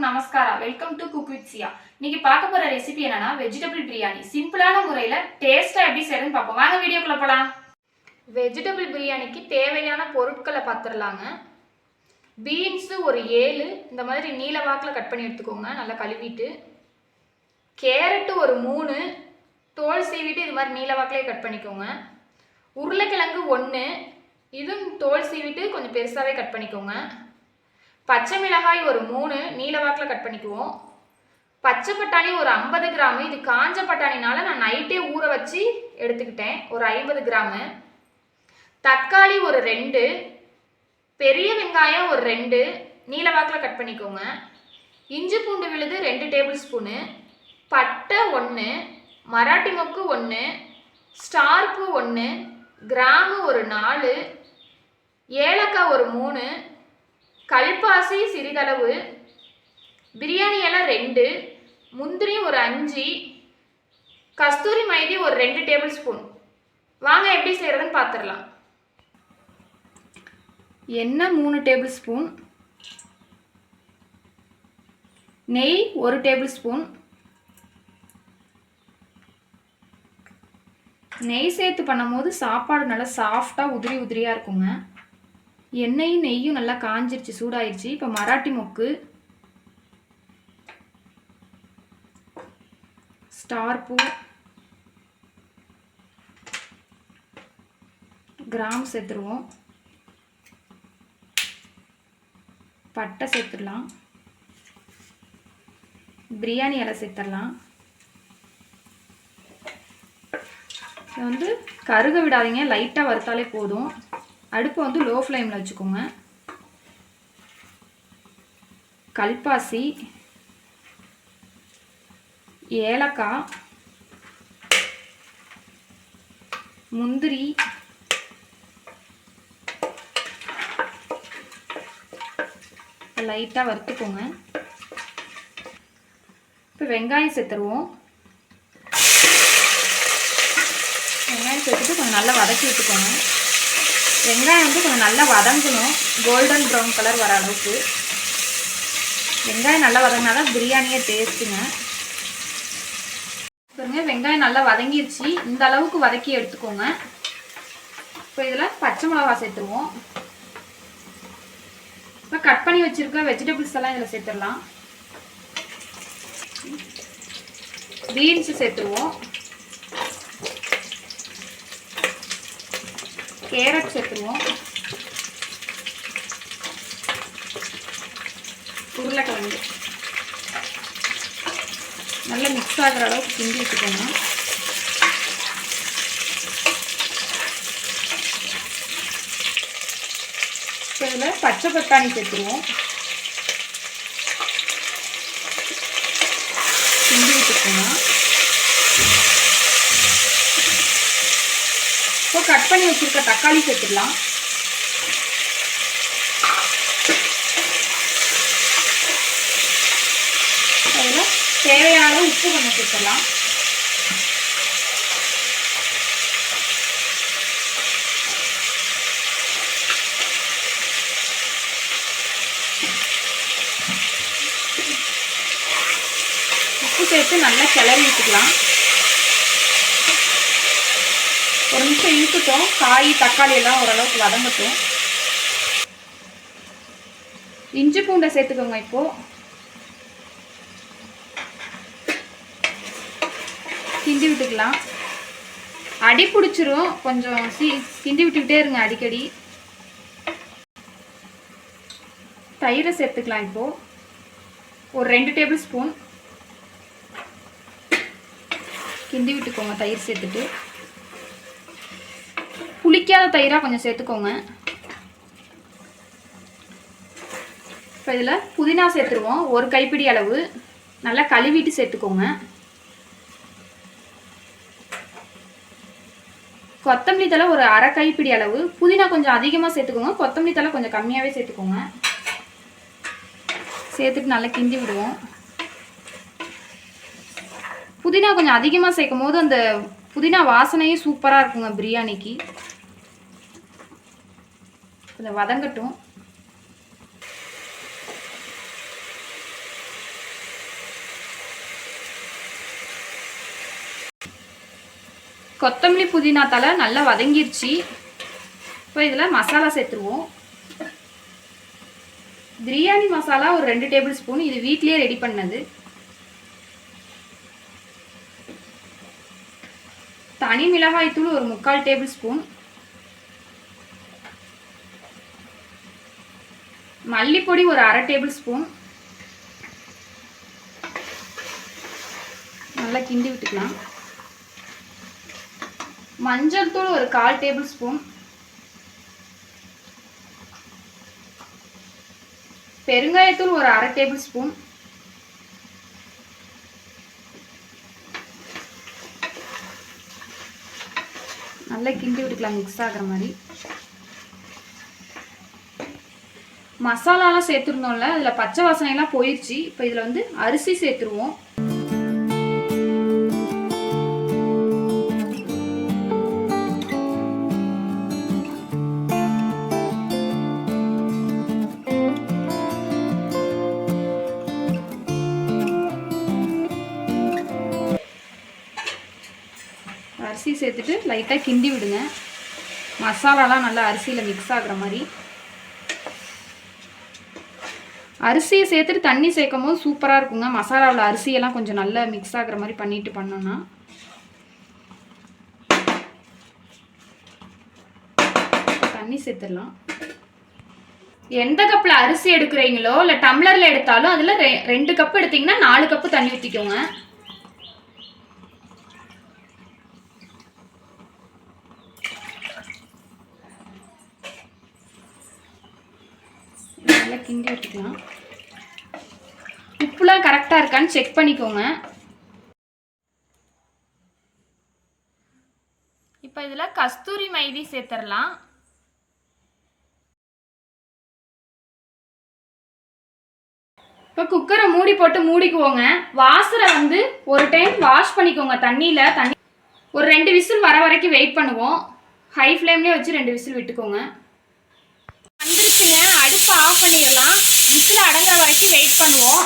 நமஸ்காரா. Welcome to cook with சியா. இன்னைக்கு பார்க்க போற ரெசிபி என்னன்னா வெஜிடபிள் பிரியாணி. சிம்பிளான முறையில டேஸ்டா எப்படி செய்யறதுன்னு பார்ப்போம். வாங்க வீடியோக்குள்ள போலாம். வெஜிடபிள் பிரியாணிக்கு தேவையான பொருட்களை பார்த்துடலாங்க. பீன்ஸ் ஒரு 7 இந்த மாதிரி நீல வாக்கில் கட் பண்ணி எடுத்துக்கோங்க, நல்லா கழுவிட்டு. கேரட் ஒரு 3 தோல் சீவிட்டு இது மாதிரி நீல வாக்கிலே கட் பண்ணிக்கோங்க. உருளைக்கிழங்கு 1 இதுவும் தோல் சீவிட்டு கொஞ்சம் பெருசாகவே கட் பண்ணிக்கோங்க. பச்சை மிளகாய் ஒரு 3 நீல வாக்கில் கட் பண்ணிக்குவோம். பச்சை பட்டாணி ஒரு 50 கிராம், இது காஞ்ச பட்டாணினால நான் நைட்டே ஊற வச்சு எடுத்துக்கிட்டேன், ஒரு 50 கிராமு. தக்காளி ஒரு 2, பெரிய வெங்காயம் ஒரு 2 நீல வாக்கில் கட் பண்ணிக்கோங்க. இஞ்சி பூண்டு விழுது 2 டேபிள் ஸ்பூனு, பட்டை 1, மராட்டி மொக்கு 1, ஸ்டார் பூ 1, கிராம்பு ஒரு 4, ஏலக்காய் ஒரு 3, கல்பாசி சிறிதளவு, பிரியாணி இலை 2, முந்திரி ஒரு 5, கஸ்தூரி மைதி ஒரு 2 டேபிள் ஸ்பூன். வாங்க எப்படி செய்கிறதுன்னு பார்த்துடலாம். எண்ணெய் 3 டேபிள் ஸ்பூன், நெய் 1 டேபிள் ஸ்பூன். நெய் சேர்த்து பண்ணும்போது சாப்பாடு நல்லா சாஃப்டாக உதிரி உதிரியாக இருக்குங்க. எண்ணெயும் நெய்யும் நல்லா காஞ்சிருச்சு, சூடாயிருச்சு. இப்போ மராட்டி மொக்கு, ஸ்டார் பூ, கிராம் சேர்த்துருவோம். பட்டை சேர்த்துடலாம். பிரியாணி இலை சேர்த்துடலாம். இது கருக விடாதீங்க, லைட்டாக வறுத்தாலே போதும். அடுப்பை லோ ஃப்ளேமில் வச்சுக்கோங்க. கல்பாசி, ஏலக்காய், முந்திரி, லைட்டாக வறுத்துக்கோங்க. இப்போ வெங்காயம் சேர்த்துருவோம். வெங்காயம் சேர்த்துட்டு கொஞ்சம் நல்லா வதக்கி விட்டுக்கோங்க. வெங்காயம் கொஞ்சம் நல்லா வதங்கணும், கோல்டன் ப்ரௌன் கலர் வர அளவுக்கு. வெங்காயம் நல்லா வதங்கினா தான் பிரியாணியே டேஸ்ட்டுங்க. பாருங்க, வெங்காயம் நல்லா வதங்கிருச்சு. இந்த அளவுக்கு வதக்கி எடுத்துக்கோங்க. இப்போ இதில் பச்சை மிளகாய் சேர்த்துருவோம். இப்போ கட் பண்ணி வச்சுருக்க வெஜிடபிள்ஸ் எல்லாம் இதில் சேர்த்துடலாம். பீன்ஸு சேர்த்துருவோம். கேரட் சேர்த்துருவோம். உருளைக்கிழங்கு நல்லா மிக்ஸ் ஆகிற அளவுக்கு கிண்டி வச்சுக்கோங்க. இப்போ இதில் பச்சை பட்டாணி சேர்த்துருவோம். கிண்டி வச்சுக்கோங்க. இப்போ கட் பண்ணி வச்சுருக்க தக்காளி சேர்த்துடலாம். அதில் தேவையான அளவு உப்பு கொஞ்சம் சேர்த்துடலாம். உப்பு சேர்த்து நல்லா கிளறி விட்டுக்கலாம். ஒரு நிமிஷம் இழுக்கட்டும், காய் தக்காளி எல்லாம் ஓரளவுக்கு வதங்கட்டும். இஞ்சி பூண்டை சேர்த்துக்கோங்க. இப்போது கிண்டி விட்டுக்கலாம். அடி பிடிச்சிரும், கொஞ்சம் கிண்டி விட்டுக்கிட்டே இருங்க அடிக்கடி. தயிரை சேர்த்துக்கலாம். இப்போது ஒரு 2 டேபிள் ஸ்பூன் கிண்டி விட்டுக்கோங்க. தயிர் சேர்த்துட்டு புளிக்காத தயிராக கொஞ்சம் சேர்த்துக்கோங்க. இப்போ இதில் புதினா சேர்த்துருவோம். ஒரு கைப்பிடி அளவு நல்லா கழுவிட்டு சேர்த்துக்கோங்க. கொத்தமல்லி தழை ஒரு அரை கைப்பிடி அளவு. புதினா கொஞ்சம் அதிகமாக சேர்த்துக்கோங்க, கொத்தமல்லி தழை கொஞ்சம் கம்மியாகவே சேர்த்துக்கோங்க. சேர்த்துட்டு நல்லா கிண்டி விடுவோம். புதினா கொஞ்சம் அதிகமாக சேர்க்கும் போது அந்த புதினா வாசனையும் சூப்பராக இருக்குங்க பிரியாணிக்கு. கொஞ்சம் வதங்கட்டும். கொத்தமல்லி புதினா தலை நல்லா வதங்கிருச்சு. இப்போ இதில் மசாலா சேர்த்துருவோம். பிரியாணி மசாலா ஒரு 2 டேபிள் ஸ்பூன். இது வீட்லேயே ரெடி பண்ணது. தனி மிளகாய் தூள் ஒரு 3/4 டேபிள் ஸ்பூன். மல்லிப்பொடி ஒரு 1/2 டேபிள் ஸ்பூன். நல்லா கிண்டி விட்டுக்கலாம். மஞ்சள் தூள் ஒரு 1/4 டேபிள் ஸ்பூன். பெருங்காயத்தூள் ஒரு 1/2 டேபிள் ஸ்பூன். நல்லா கிண்டி விட்டுக்கலாம் மிக்ஸ் ஆகிற மாதிரி. மசாலாலாம் சேர்த்துருந்தோம்ல, அதில் பச்சை வாசனைலாம் போயிடுச்சு. இப்போ இதில் வந்து அரிசி சேர்த்துருவோம். அரிசி சேர்த்துட்டு லைட்டாக கிண்டி விடுங்க. மசாலாலாம் நல்லா அரிசியில் மிக்ஸ் ஆகிற மாதிரி. அரிசியை சேர்த்துட்டு தண்ணி சேர்க்கும் போது சூப்பராக இருக்குங்க. மசாலாவில் அரிசியெல்லாம் கொஞ்சம் நல்லா மிக்ஸ் ஆகிற மாதிரி பண்ணிட்டு பண்ணோன்னா. தண்ணி சேர்த்துடலாம். எந்த கப்பில் அரிசி எடுக்கிறீங்களோ இல்லை டம்ளரில் எடுத்தாலும் அதில் 2 கப்பு எடுத்திங்கன்னா 4 கப்பு தண்ணி ஊற்றிக்கோங்க. நல்லா கிண்டி விட்டுக்கலாம். உப்புலாம் கரெக்டாக இருக்கான்னு செக் பண்ணிக்கோங்க. இப்போ இதில் கஸ்தூரி மைதி சேர்த்துடலாம். இப்போ குக்கரை மூடி போட்டு மூடிக்குவோங்க. வாசரை வந்து ஒரு டைம் வாஷ் பண்ணிக்கோங்க தண்ணியில். ஒரு 2 விசில் வர வரைக்கும் வெயிட் பண்ணுவோம். ஹை ஃப்ளேம்லேயே வச்சு 2 விசில் விட்டுக்கோங்க. வந்துருச்சுங்க. அடுப்பை ஆஃப் பண்ணிடலாம். விசில் அடங்குற வரைக்கும் வெயிட் பண்ணுவோம்.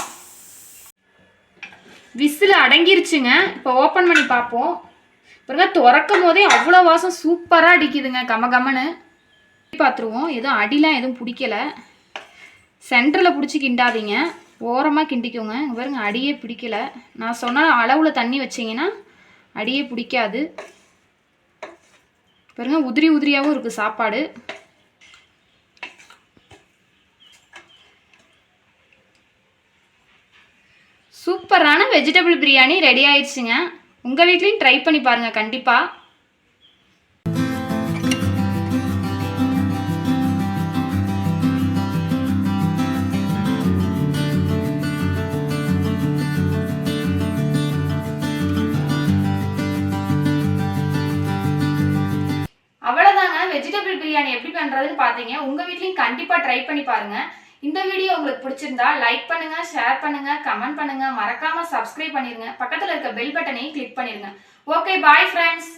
விசில் அடங்கிருச்சுங்க. இப்போ ஓப்பன் பண்ணி பார்ப்போம். பாருங்க, திறக்கும் போதே அவ்வளோ வாசம் சூப்பராக அடிக்குதுங்க, கமகமன்னு. பார்த்துருவோம். எதுவும் அடிலாம் எதுவும் பிடிக்கல. சென்டரில் பிடிச்சி கிண்டாதீங்க, ஓரமாக கிண்டிக்கோங்க. பாருங்க, அடியே பிடிக்கல. நான் சொன்ன அளவில் தண்ணி வச்சிங்கன்னா அடியே பிடிக்காது. பாருங்க, உதிரி உதிரியாகவும் இருக்குது சாப்பாடு. சூப்பரான வெஜிடபிள் பிரியாணி ரெடி ஆயிடுச்சுங்க. உங்கள் வீட்லேயும் ட்ரை பண்ணி பாருங்கள் கண்டிப்பாக. அவ்வளோதாங்க, வெஜிடபிள் பிரியாணி எப்படி பண்ணுறதுன்னு பார்த்தீங்க. உங்கள் வீட்லேயும் கண்டிப்பாக ட்ரை பண்ணி பாருங்கள். இந்த வீடியோ உங்களுக்கு பிடிச்சிருந்தா லைக் பண்ணுங்க, ஷேர் பண்ணுங்க, கமெண்ட் பண்ணுங்க, மறக்காம சப்ஸ்கிரைப் பண்ணிருங்க. பக்கத்துல இருக்க பெல் பட்டனையும் கிளிக் பண்ணிருங்க. Okay, bye friends.